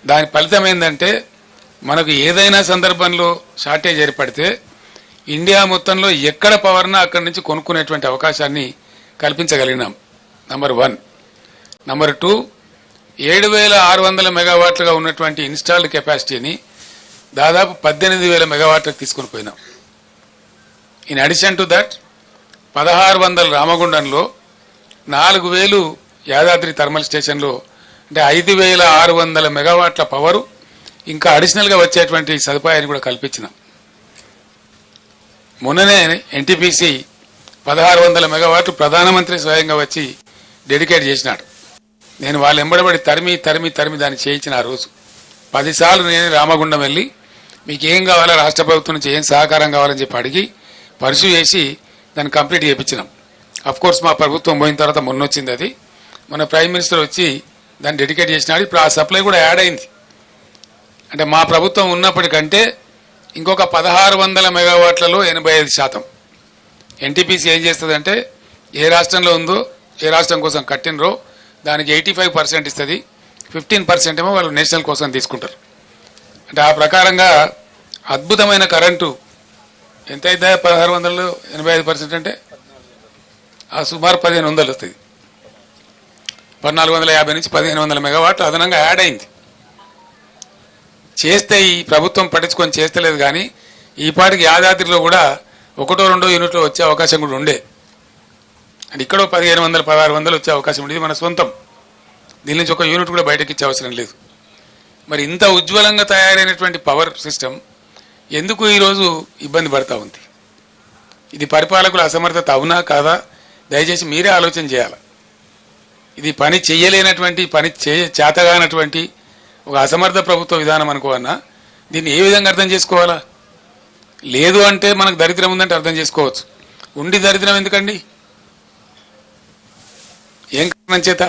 దాని ఫలితం ఏంటంటే మనకు ఏదైనా సందర్భంలో షార్టేజ్ ఏర్పడితే ఇండియా మొత్తంలో ఎక్కడ పవర్నా అక్కడి నుంచి కొనుక్కునేటువంటి అవకాశాన్ని కల్పించగలిగినాం. నంబర్ 1. నంబర్ 2, 7,600 మెగావాట్లుగా ఉన్నటువంటి ఇన్స్టాల్డ్ కెపాసిటీని దాదాపు 18,000 మెగావాట్లకు తీసుకుని పోయినాం. In addition to that 1,600 రామగుండంలో, 4,000 Yadadri thermal స్టేషన్లో, అంటే 5,600 మెగావాట్ల పవరు ఇంకా అడిషనల్గా వచ్చేటువంటి సదుపాయాన్ని కూడా కల్పించినాం. మొన్ననే ఎన్టీపీసీ 1,600 మెగావాట్లు ప్రధానమంత్రి స్వయంగా వచ్చి డెడికేట్ చేసినాడు. నేను వాళ్ళు ఎంబడబడి తరిమి దాన్ని చేయించిన ఆ రోజు 10 సార్లు నేను రామగుండం వెళ్ళి మీకు ఏం కావాలో రాష్ట్ర ప్రభుత్వం నుంచి ఏం సహకారం కావాలని చెప్పి అడిగి పర్సూ చేసి దాన్ని కంప్లీట్ చేయించినాం. అఫ్కోర్స్ మా ప్రభుత్వం పోయిన తర్వాత మొన్న వచ్చింది అది. మన ప్రైమ్ మినిస్టర్ వచ్చి దాన్ని డెడికేట్ చేసినాడు. ఇప్పుడు ఆ సప్లై కూడా యాడ్ అయింది. అంటే మా ప్రభుత్వం ఉన్నప్పటికంటే ఇంకొక 1,600 మెగావాట్లలో 85%. ఎన్టీపీసీ ఏం చేస్తుందంటే ఏ రాష్ట్రంలో ఉందో, ఏ రాష్ట్రం కోసం కట్టినరో దానికి 85% ఇస్తుంది, 15% ఏమో వాళ్ళు నేషనల్ కోసం తీసుకుంటారు. అంటే ఆ ప్రకారంగా అద్భుతమైన కరెంటు ఎంత అవుతుందా? 1,600 85% అంటే ఆ సుమారు 1,500 వస్తుంది. 1,450 నుంచి 1,500 మెగావాట్లు అదనంగా యాడ్ అయింది. చేస్తే ఈ ప్రభుత్వం పట్టించుకొని చేస్తలేదు. కానీ ఈ పాటికి యాదాద్రిలో కూడా 1-2 యూనిట్లు వచ్చే అవకాశం కూడా ఉండే. అంటే ఇక్కడ 1,500 1,600 వచ్చే అవకాశం ఉండేది మన సొంతం. దీని నుంచి ఒక యూనిట్ కూడా బయటకి ఇచ్చే అవసరం లేదు. మరి ఇంత ఉజ్వలంగా తయారైనటువంటి పవర్ సిస్టమ్ ఎందుకు ఈరోజు ఇబ్బంది పడతా ఉంది? ఇది పరిపాలకుల అసమర్థత అవునా కాదా? దయచేసి మీరే ఆలోచన చేయాలి. ఇది పని చెయ్యలేనటువంటి, పని చేతగానటువంటి ఒక అసమర్థ ప్రభుత్వ విధానం అనుకోవన్నా దీన్ని ఏ విధంగా అర్థం చేసుకోవాలా? లేదు అంటే మనకు దరిద్రం ఉందంటే అర్థం చేసుకోవచ్చు. ఉండి దరిద్రం ఎందుకండి? ఏం కారణం చేత?